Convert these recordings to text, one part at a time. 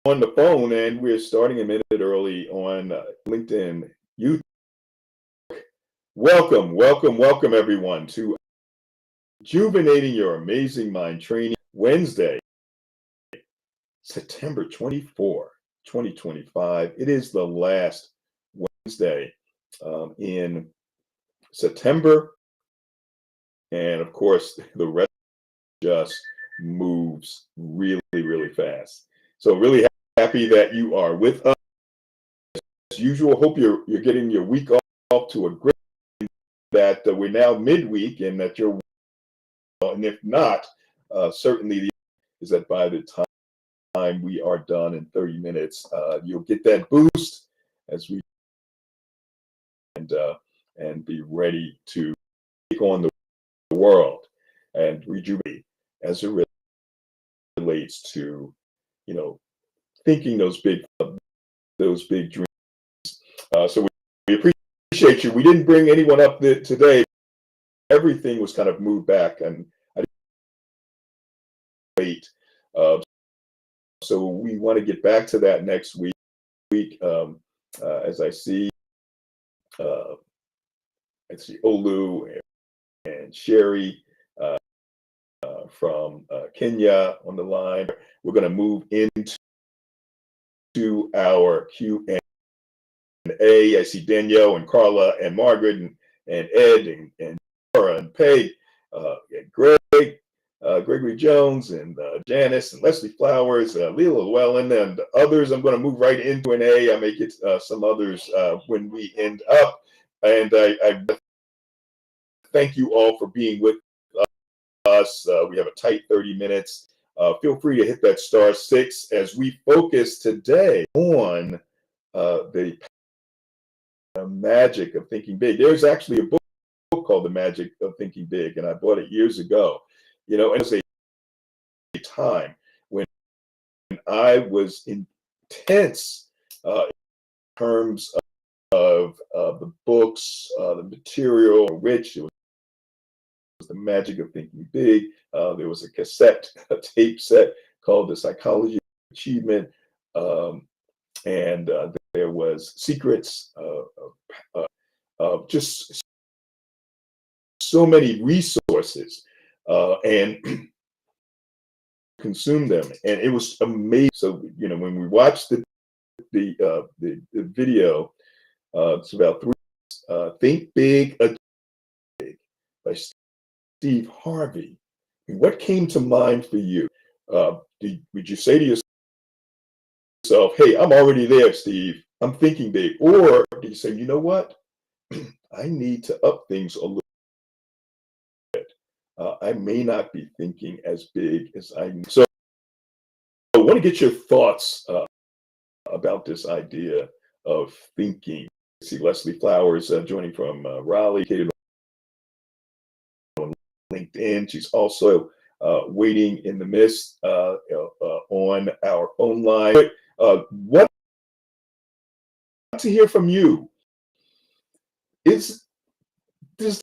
on the phone, and we're starting a minute early on LinkedIn. Welcome, everyone, to Rejuvenating Your Amazing Mind Training Wednesday, September 24, 2025. It is the last Wednesday in September, and of course, the rest just moves really fast. So really happy that you are with us. As usual, hope you're getting your week off to a great, that we're now midweek and that you're, and if not, certainly is that by the time we are done in 30 minutes, you'll get that boost as we and be ready to take on the world and rejuvenate as it relates to, thinking those big dreams. So we appreciate you. We didn't bring anyone up today. Everything was kind of moved back, and I didn't wait. So we want to get back to that next week. As I see Olu and Sherry from Kenya on the line. We're going to move into our Q&A. I see Danielle and Carla and Margaret and Ed and Laura and Peg, and Gregory Jones and Janice and Leslie Flowers, Leila Llewellyn, and others. I'm going to move right into an A. I may get some others when we end up. And I thank you all for being with us. We have a tight 30 minutes. Feel free to hit that *6 as we focus today on the magic of thinking big. There's actually a book called The Magic of Thinking Big, and I bought it years ago. And it was a time when I was intense in terms of the books, the material, rich. It was The Magic of Thinking Big. There was a cassette tape set called The Psychology of Achievement, and there was secrets of just so many resources, and consume them, and it was amazing. So when we watched the video, it's about 3 Think Big, Achieve Big by Steve Harvey. What came to mind for you? Would you say to yourself, "Hey, I'm already there, Steve. I'm thinking big," or do you say, "You know what? I need to up things a little bit. I may not be thinking as big as I need." So I want to get your thoughts about this idea of thinking. I see Leslie Flowers joining from Raleigh, on LinkedIn. She's also waiting in the midst on our phone line. What to hear from you? Is this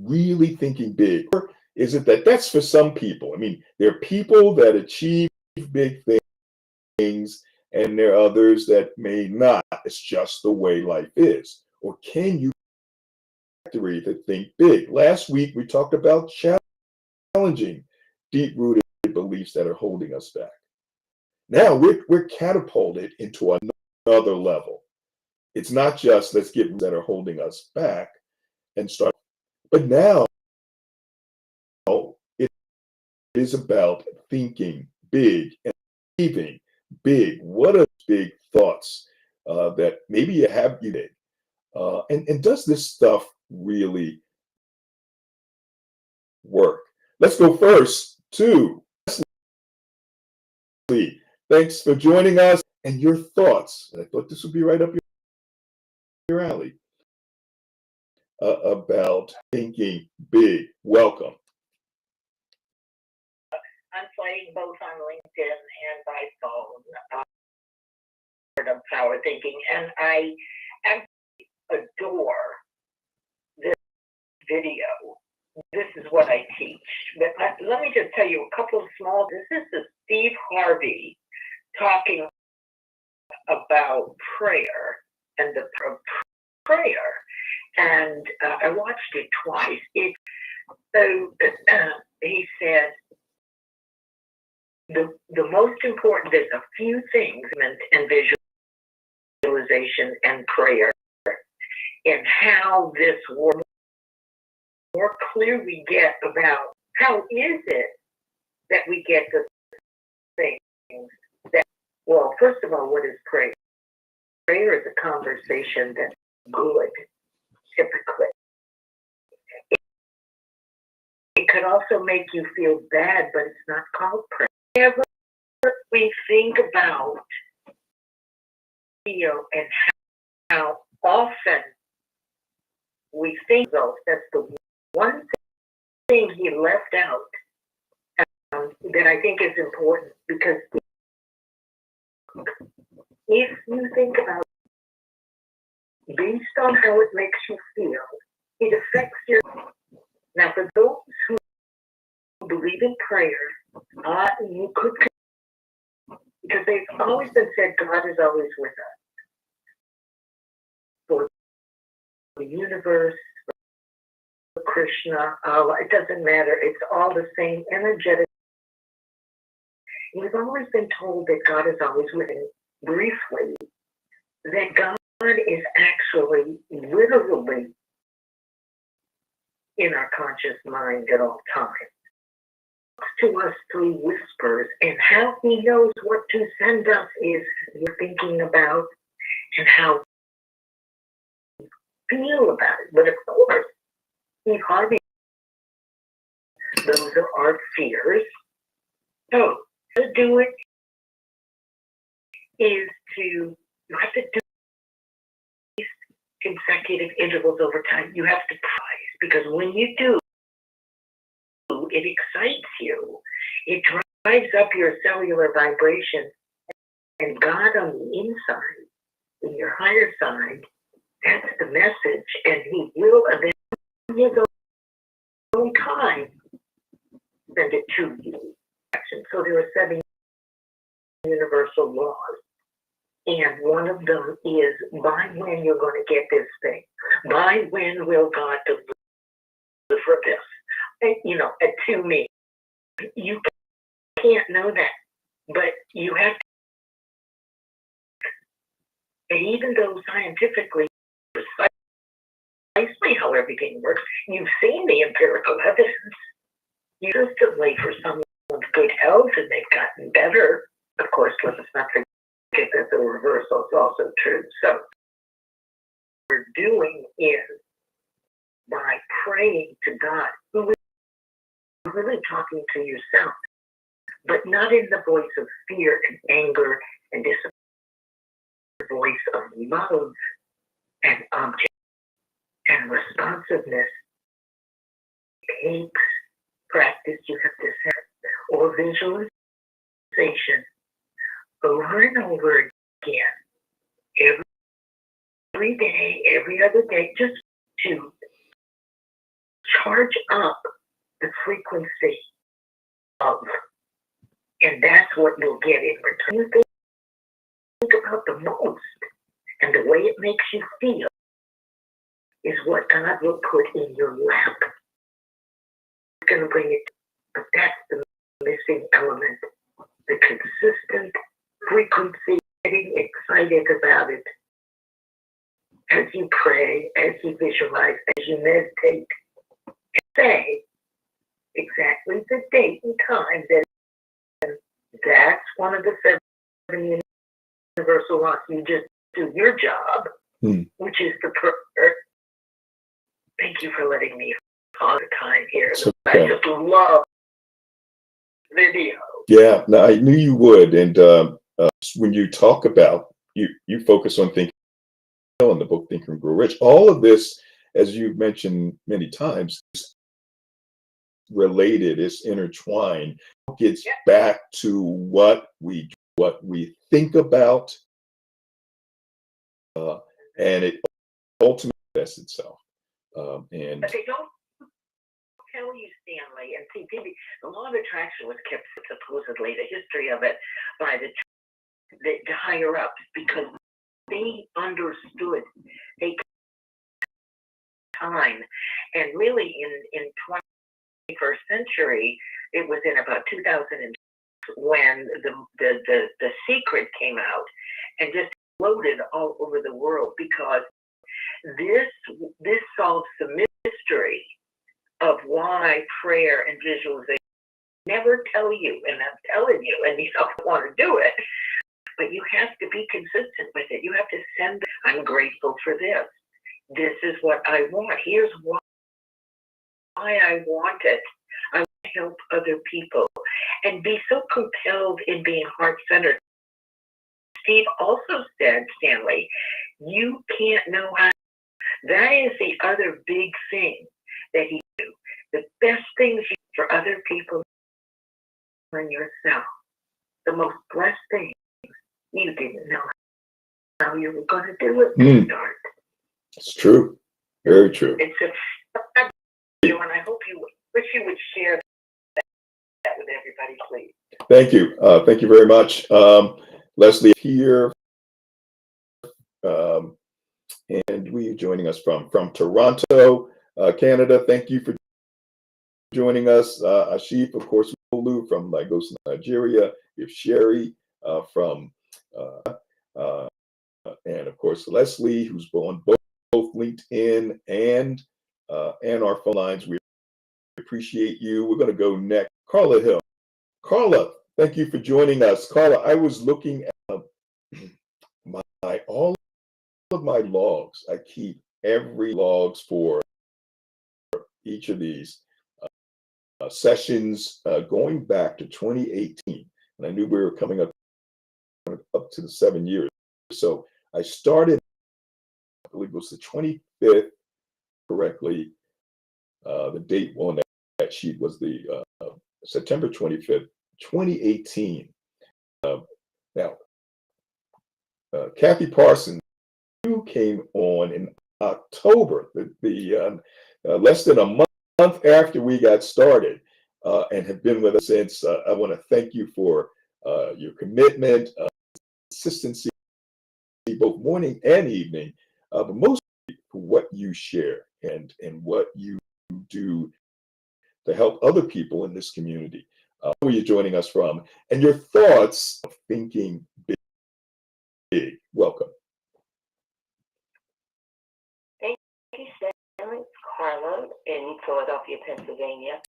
really thinking big, or is it that's for some people? I mean, there are people that achieve big things, and there are others that may not. It's just the way life is. Or can you to think big? Last week we talked about challenging deep-rooted beliefs that are holding us back. Now we're catapulted into another level. It's not just let's get that are holding us back and start, but now it is about thinking big and achieving big. What are big thoughts that maybe you have today? And does this stuff really work? Let's go first to Leslie. Thanks for joining us and your thoughts. I thought this would be right up your alley about thinking big. Welcome. I'm playing both on LinkedIn and by phone. Of power thinking, and I actually adore this video this is what I teach. But let me just tell you a couple of small. This is Steve Harvey talking about prayer and the prayer, and I watched it twice. He said the most important. There's a few things and visualization and prayer, and how this will more clearly get about how is it that we get the things that, well, first of all, what is prayer? Prayer is a conversation that's good, typically. It could also make you feel bad, but it's not called prayer. Whenever we think about, and how often we think those, that's the one thing he left out that I think is important, because if you think about based on how it makes you feel, it affects your. Now, for those who believe in prayer, you could, because they've always been said, God is always with us. For the universe, for Krishna, Allah, it doesn't matter. It's all the same energetic. We've always been told that God is always with us. Briefly, that God is actually literally in our conscious mind at all times. To us through whispers, and how he knows what to send us is you're thinking about and how you feel about it. But of course, Steve Harvey, those are our fears. So to do it is you have to do these consecutive intervals over time. You have to prize, because when you do, it excites you. It drives up your cellular vibration, and God on the inside, in your higher side, that's the message, and he will eventually, in his own time, send it to you. So there are 7 universal laws, and one of them is, by when you're going to get this thing? By when will God deliver this? To me, you can't know that, but you have to. And even though scientifically, precisely how everything works, you've seen the empirical evidence. You just delay for someone's good health, and they've gotten better. Of course, let's not forget that the reversal is also true. So, what we're doing is, by praying to God, who is really talking to yourself, but not in the voice of fear and anger and disappointment, the voice of love and object and responsiveness. It takes practice. You have to set or visualization over and over again, every day, every other day, just to charge up the frequency of, and that's what you'll get in return. You think about the most, and the way it makes you feel is what God will put in your lap. It's going to bring it, but that's the missing element, the consistent frequency, getting excited about it as you pray, as you visualize, as you meditate, and say exactly the date and time that. That's one of the 7 universal laws. You just do your job, which is the prayer. Thank you for letting me all the time here. Okay. I just love video. Yeah, no, I knew you would. And when you talk about, you focus on thinking in the book Think and Grow Rich. All of this, as you've mentioned many times, is related, is intertwined. It gets back to what we think about, and it ultimately manifests itself. But they don't tell you, Stanley, and see, the law of attraction was kept supposedly, the history of it, by the higher ups, because they understood they time, and really in 21st century, it was in about 2000 when the secret came out and just exploded all over the world, because this solves the mystery of why prayer and visualization never tell you, and I'm telling you, and you don't want to do it, but you have to be consistent with it. You have to send, I'm grateful for this. This is what I want. Here's why I want it. I want to help other people and be so compelled in being heart-centered. Steve also said, Stanley, you can't know how. That is the other big thing that he do. The best things for other people and yourself. The most blessed thing, you didn't know how you were going to do it to start. It's true. Very true. It's a you, and I hope you wish you would share that with everybody, please. Thank you. Thank you very much. Leslie here. And we are joining us from Toronto, Canada. Thank you for joining us. Ashif, of course, Olu from Lagos, Nigeria. We have Sherry from, and of course, Leslie, who's on both LinkedIn and our phone lines. We appreciate you. We're going to go next. Carla Hill. Carla, thank you for joining us. Carla, I was looking at all of my logs. I keep every logs for each of these sessions going back to 2018, and I knew we were coming up to the 7 years. So I started, I believe it was the 25th, correctly. The date on that sheet was the September 25th, 2018. Now, Kathy Parsons, you came on in October, the less than a month after we got started, and have been with us since. I want to thank you for your commitment, consistency, both morning and evening, but mostly for what you share and what you do to help other people in this community. Where you're joining us from, and your thoughts of thinking big. Welcome. Thank you, Stanley. It's Carla in Philadelphia, Pennsylvania.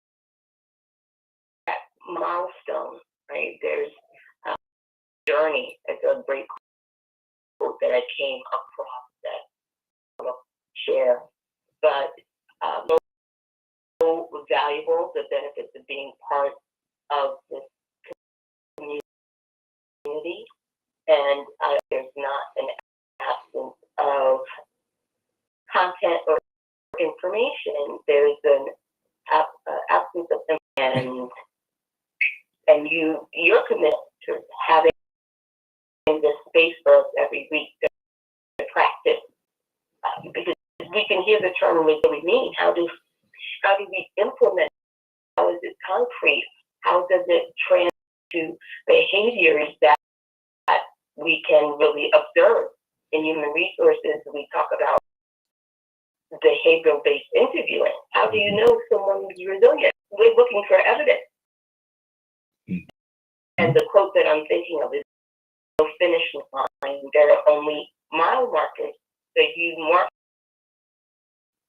That milestone, right? There's a journey. It's a great quote that I came across that I want to share, but so valuable, the benefits of being part of this community, and there's not an absence of content or information. There's an absence of information, and you're committed to having this space for us every week to practice, because we can hear the term what we mean. How do we implement? How is it concrete? How does it translate to behaviors that we can really observe? In human resources, we talk about behavioral-based interviewing. How do you know someone is resilient? We're looking for evidence. And the quote that I'm thinking of is, "No finish line. There are only mile markers. So you mark.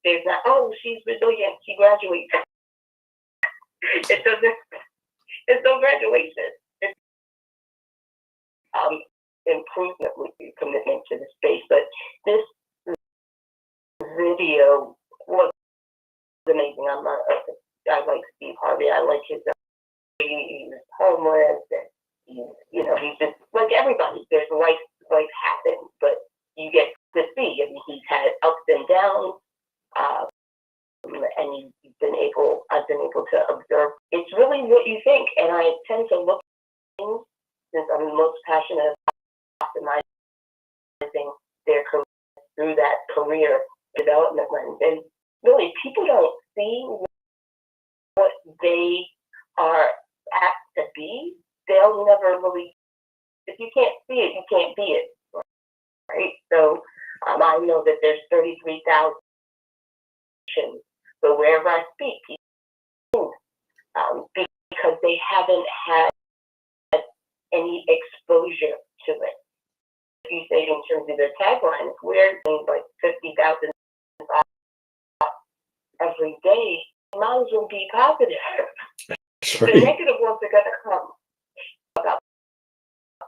There's not, oh, she's resilient. She graduates." It doesn't. It's no graduation. It's improvement with your commitment to the space. But this video was amazing. I like Steve Harvey. I like his. He's homeless, and he's just like everybody. There's life happens, but you get to see. I mean, he's had ups and downs, and I've been able to observe. It's really what you think, and I tend to look at things, since I'm most passionate about optimizing their career through that career development lens. And really, people don't see they are apt to be, they'll never really, if you can't see it, you can't be it, right? So I know that there's 33,000, but wherever I speak, people, because they haven't had any exposure to it. If you say in terms of their tagline, we're doing like 50,000 every day, might as well be positive. Right. The negative ones are going to come about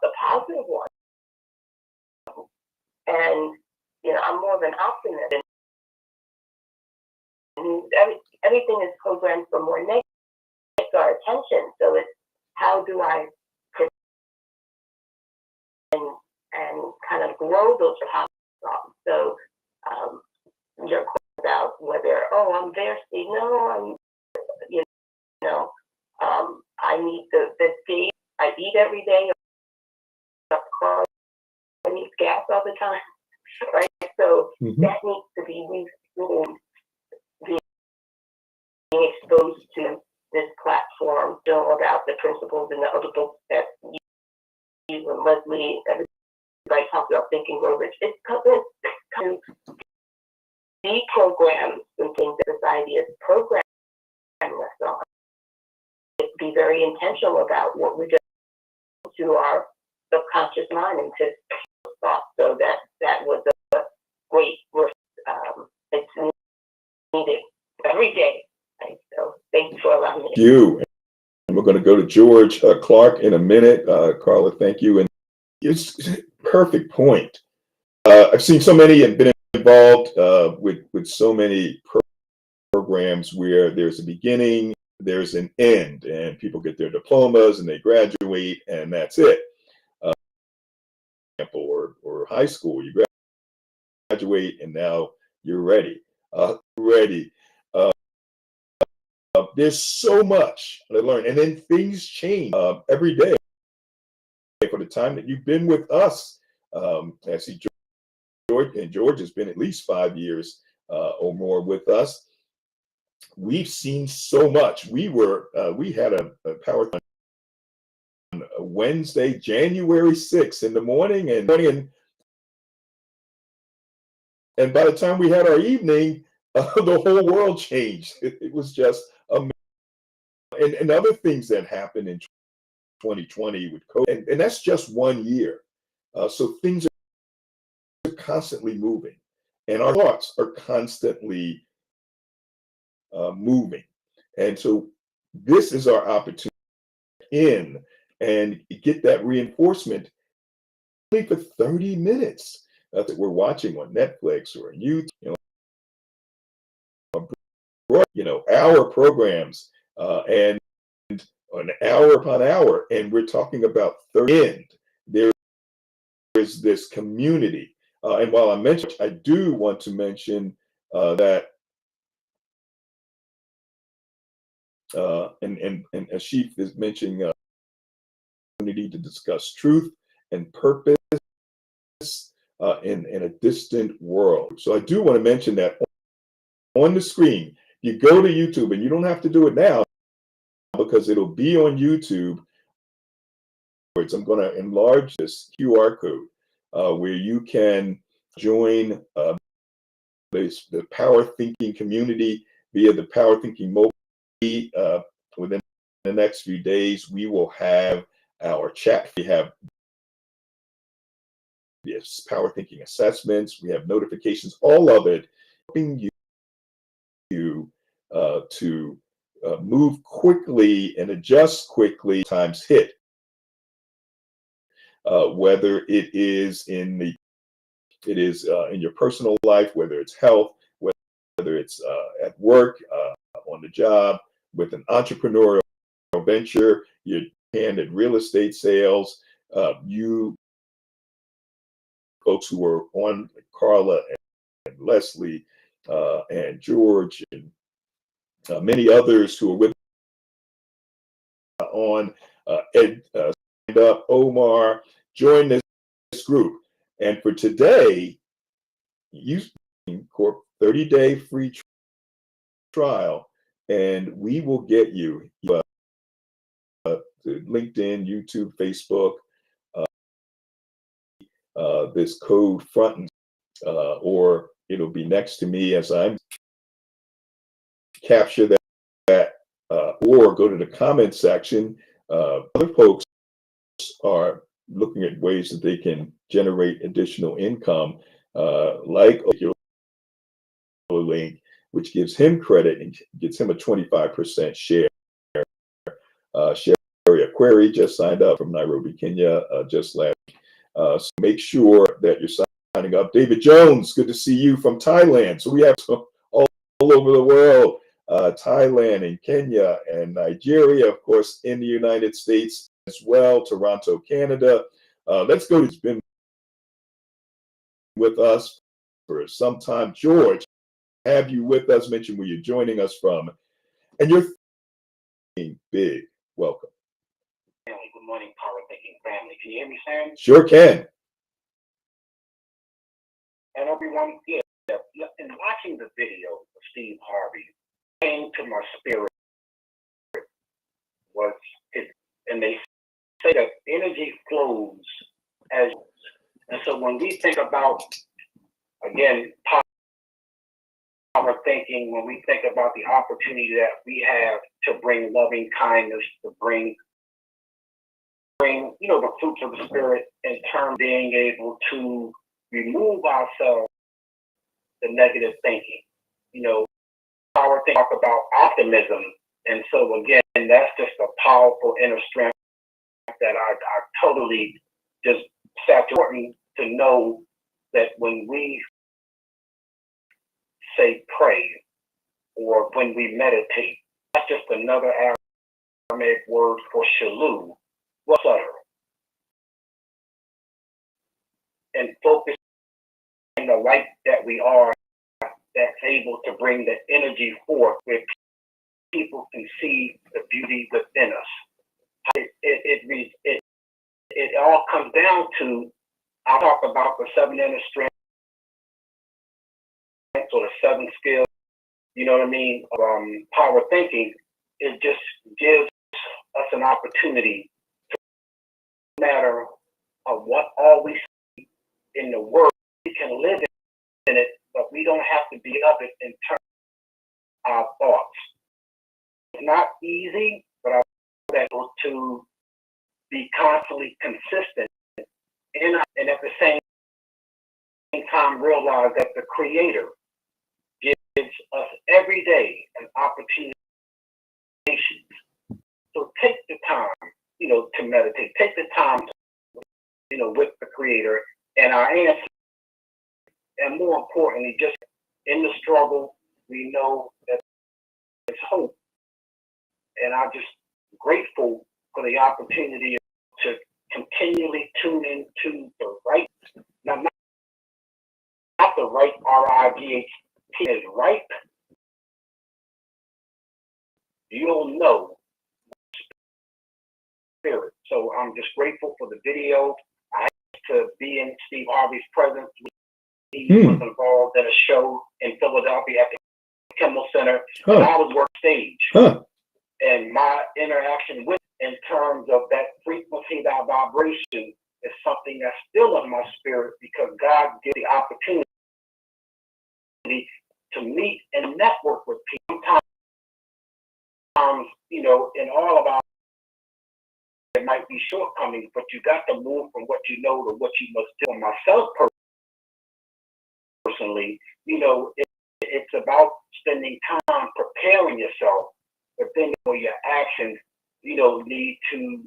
the positive ones. And, I'm more of an optimist. And everything is programmed for more negative, our attention. So it's how do I and kind of grow those positive. So your question about whether, I'm there, Steve. No, I need the day. I eat every day. I need gas all the time, right? So that needs to be resumed, being exposed to this platform, know about the principles and the other books that you and Leslie, everybody talks about thinking grow rich. It's coming to deprogram some things that society is programming us on. Be very intentional about what we do to our subconscious mind and to thoughts. So that was a great work. It's needed every day. Right? So thank you for allowing me. Thank you. And we're going to go to George Clark in a minute. Carla, thank you. And it's a perfect point. I've seen so many and been involved with so many programs where there's a beginning, there's an end, and people get their diplomas and they graduate, and that's it. Or high school, you graduate and now you're ready. There's so much to learn, and then things change every day. For the time that you've been with us, I see George has been at least 5 years or more with us. We've seen so much. We had a PowerThinking on Wednesday, January 6th in the morning, and by the time we had our evening, the whole world changed. It was just amazing. And other things that happened in 2020 with COVID, and that's just 1 year. So things are constantly moving, and our thoughts are constantly moving. And so this is our opportunity in and get that reinforcement only for 30 minutes that we're watching on Netflix or on YouTube, hour programs and an hour upon hour, and we're talking about 30 end. There is this community. And while I mentioned, I do want to mention that and Ashif is mentioning opportunity to discuss truth and purpose in a distant world. So I do want to mention that on the screen, you go to YouTube, and you don't have to do it now because it'll be on YouTube. I'm going to enlarge this QR code where you can join the PowerThinking community via the PowerThinking mobile. Within the next few days, we will have our chat. We have PowerThinking assessments. We have notifications, all of it, helping you to move quickly and adjust quickly. Times hit, whether it is in your personal life, whether it's health, whether it's at work, on the job, with an entrepreneurial venture, your hand at real estate sales, you folks who are on, like Carla and Leslie and George and many others who are with on Ed, stand up, Omar, join this group. And for today, use Corp 30-day free trial. and we will get you to LinkedIn, YouTube, Facebook, this code front and or it'll be next to me as I'm capture that or go to the comment section. Other folks are looking at ways that they can generate additional income, like your link, which gives him credit and gets him a 25% share. Sherry Aquari just signed up from Nairobi, Kenya, just last week. So make sure that you're signing up. David Jones, good to see you from Thailand. So we have some all over the world, Thailand and Kenya and Nigeria, of course, in the United States as well, Toronto, Canada. Let's go to who's been with us for some time. George, have you with us? Mention where you're joining us from. And you're thinking big. Welcome. Good morning, PowerThinking family. Can you hear me, Sam? Sure can. And everyone, yeah, in watching the video of Steve Harvey, came to my spirit was it, and they say that energy flows as, and so when we think about, again, power thinking, when we think about the opportunity that we have to bring loving kindness, to bring the fruits of the spirit in terms of being able to remove ourselves the negative thinking. Power thinking talk about optimism, and so again, that's just a powerful inner strength that I totally just saturating to know that when we say pray or when we meditate, that's just another Aramaic word for shalu, what's utter, and focus on the light that we are, that's able to bring the energy forth where people can see the beauty within us. It all comes down to, I'll talk about the 7 inner strengths or the 7 skills, you know what I mean, power thinking. It just gives us an opportunity to, no matter of what all we see in the world, we can live in it, but we don't have to be of it in terms of our thoughts. It's not easy, but I'm able to be constantly consistent and at the same time realize that the Creator gives us every day an opportunity. So take the time, to meditate. Take the time, with the Creator and our answer. And more importantly, just in the struggle, we know that there's hope. And I'm just grateful for the opportunity to continually tune into the right, not the right, R-I-G-H-T, is right. You don't know spirit. So I'm just grateful for the video. I had to be in Steve Harvey's presence. He was involved in a show in Philadelphia at the Kimmel Center, and I was work stage. And my interaction with, in terms of that frequency, that vibration, is something that's still in my spirit because God gives the opportunity to meet and network with people. Sometimes, in all of our, there might be shortcomings, but you got to move from what you know to what you must do. For myself personally, it's about spending time preparing yourself, but then for your actions, need to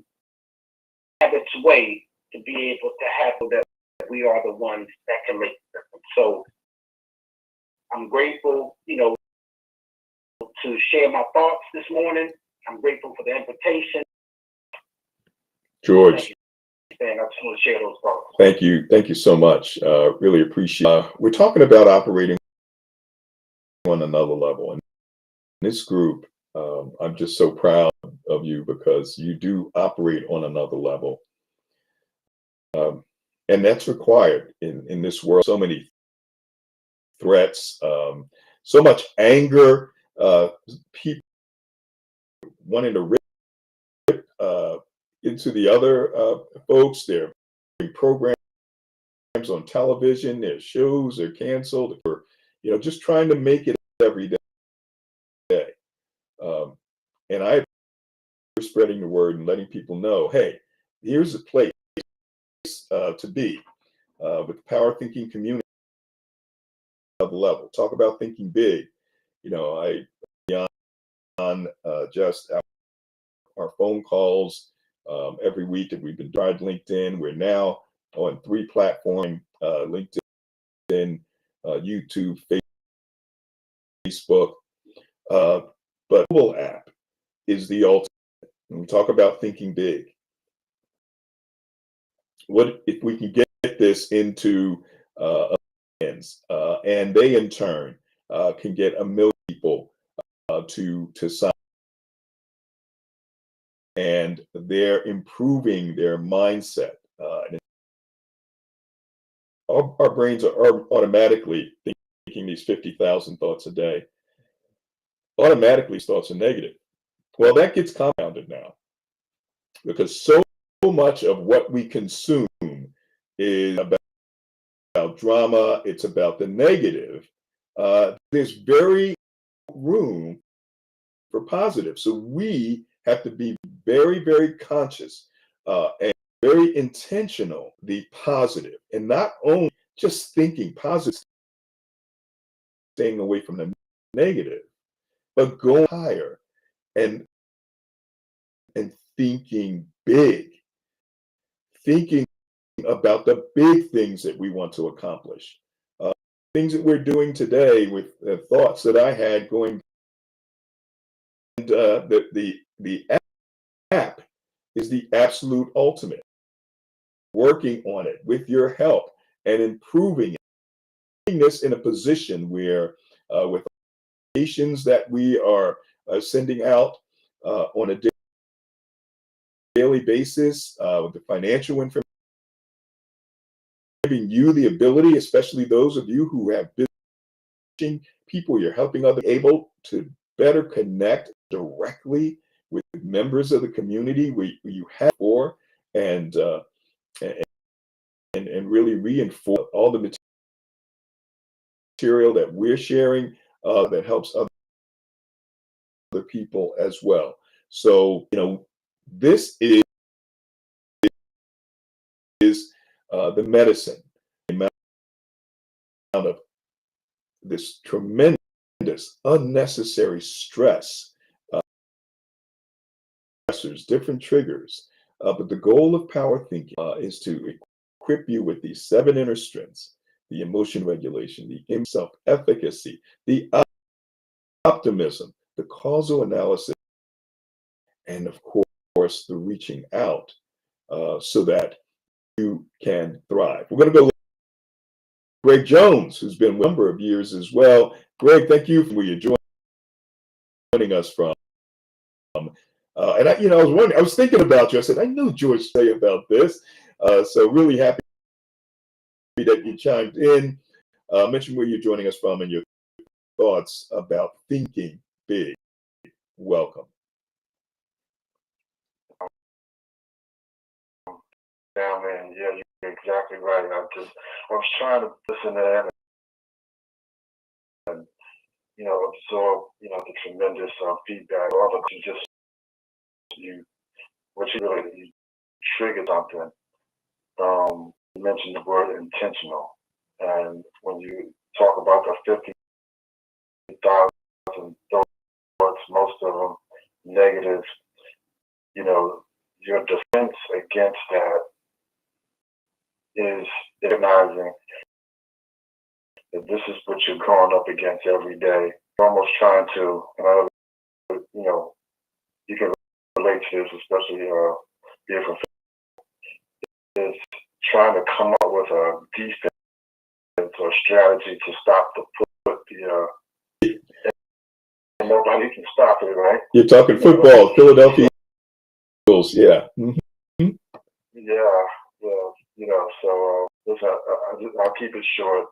have its way to be able to have that we are the ones that can make the difference. So I'm grateful, to share my thoughts this morning. I'm grateful for the invitation. George. And I just want to share those thoughts. Thank you. Thank you so much. Really appreciate it. We're talking about operating on another level. And this group, I'm just so proud of you because you do operate on another level. And that's required in this world. So many threats, so much anger, people wanting to rip into the other folks. They're programs on television, their shows are canceled, or just trying to make it every day. And I spreading the word and letting people know, hey, here's a place to be with the power thinking community of the level. Talk about thinking big. I on just our phone calls every week, and we've been tried LinkedIn. We're now on 3 platforms: LinkedIn, YouTube, Facebook. But mobile app is the ultimate. When we talk about thinking big, what if we can get this into hands, and they in turn can get 1 million people to sign, and they're improving their mindset. And our brains are automatically thinking these 50,000 thoughts a day. Automatically, thoughts are negative. Well, that gets compounded now because so much of what we consume is about drama. It's about the negative. There's very room for positive. So we have to be very, very conscious and very intentional, the positive, and not only just thinking positive, staying away from the negative, but going higher and thinking big, thinking about the big things that we want to accomplish. Things that we're doing today with thoughts that I had going, and the app is the absolute ultimate. Working on it with your help and improving it, putting this in a position where with applications that we are sending out on a daily basis, with the financial information, giving you the ability, especially those of you who have business people, you're helping others able to better connect directly with members of the community where you have for, and really reinforce all the material that we're sharing that helps other people as well. So, this is the medicine, the amount of this tremendous unnecessary stress, stressors, different triggers. But the goal of power thinking is to equip you with these 7 inner strengths: the emotion regulation, the self-efficacy, the optimism, the causal analysis, and of course, the reaching out so that you can thrive. We're going to go to Greg Jones, who's been with a number of years as well. Greg, thank you for where you're joining us from. And I was thinking about you. I said, I knew George say about this. So really happy that you chimed in. Mention where you're joining us from and your thoughts about thinking big. Welcome. Yeah, man. Yeah, you're exactly right. I was trying to listen in and absorb the tremendous feedback. All of you you triggered something. You mentioned the word intentional, and when you talk about the 50,000 thoughts, most of them negative, your defense against that is recognizing that this is what you're going up against every day. You're almost trying to, you can relate to this, especially being from, is trying to come up with a defense or strategy to stop the put. And nobody can stop it, right? You're talking football, Philadelphia Eagles, yeah. Mm-hmm. Yeah. So listen, I'll keep it short.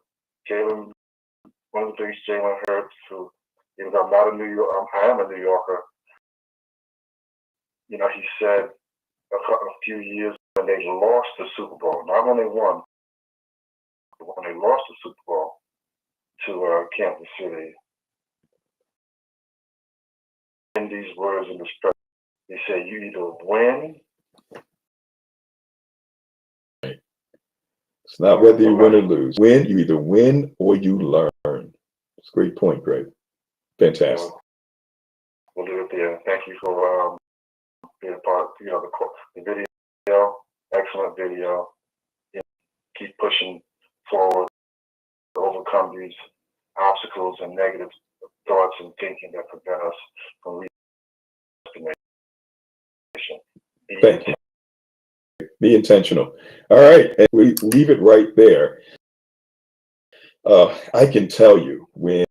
Jalen, one of the things Jalen Hurts, who, even though I'm not a New York, I am a New Yorker, he said a few years when they lost the Super Bowl, not when they won, but when they lost the Super Bowl to Kansas City. In these words in the script, he said, "You either win." It's not whether you win or lose. Win, you either win or you learn. It's a great point, Greg. Fantastic. We'll leave it there. Thank you for being a part. The video, excellent video. Keep pushing forward to overcome these obstacles and negative thoughts and thinking that prevent us from reaching destination. Thank you. Be intentional. All right, and we leave it right there. I can tell you when I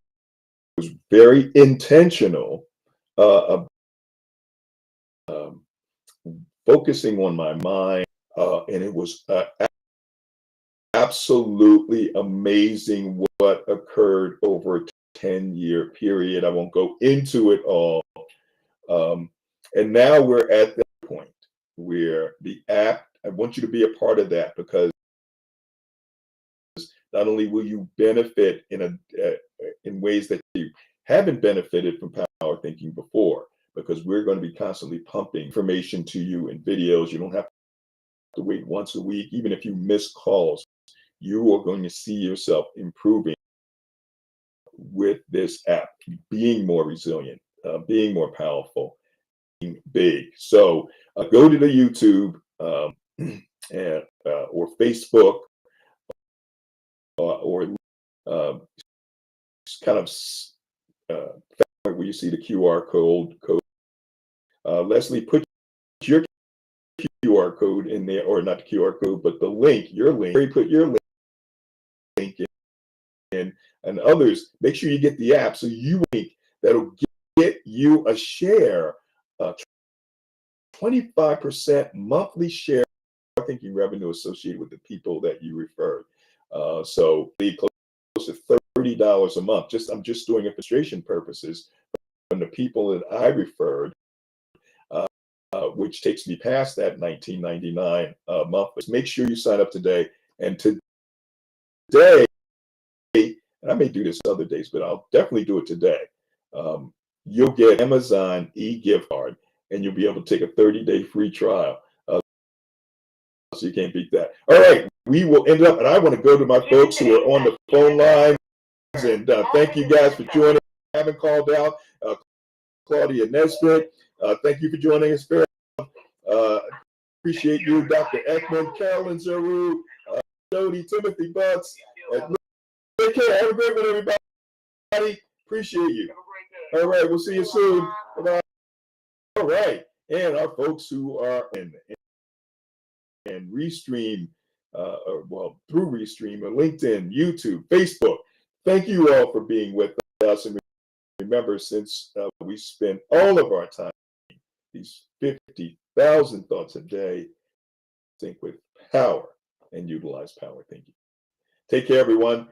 was very intentional focusing on my mind, and it was absolutely amazing what occurred over a 10-year period. I won't go into it all. And now we're at that point where the app, I want you to be a part of that, because not only will you benefit in ways that you haven't benefited from Power Thinking before, because we're going to be constantly pumping information to you in videos. You don't have to wait once a week. Even if you miss calls, you are going to see yourself improving with this app, being more resilient, being more powerful, being big. So go to the YouTube and or Facebook or kind of where you see the QR code. Leslie, put your QR code in there, or not the QR code, but the link, your link. Put your link in, and others. Make sure you get the app, so you link that'll get you a share, 25% monthly share thinking revenue associated with the people that you referred. So be close to $30 a month. I'm just doing it for illustration purposes. From the people that I referred, which takes me past that $19.99 a month. But make sure you sign up today. And today, and I may do this other days, but I'll definitely do it today. You'll get Amazon e-gift card, and you'll be able to take a 30-day free trial. So you can't beat that. All right, we will end up, and I want to go to my folks who are on the phone lines, and thank you guys for joining. I haven't called out Claudia Nesbitt. Thank you for joining us. Appreciate you, Dr. Ekman, Carolyn Zaru, Jody, Timothy Butts. Take care. Have a great one, everybody. Appreciate you. All right, we'll see you soon. Bye-bye. All right, and our folks who are in Restream, through Restream, or LinkedIn, YouTube, Facebook. Thank you all for being with us. And remember, since we spend all of our time, these 50,000 thoughts a day, think with power and utilize power thinking. Take care, everyone.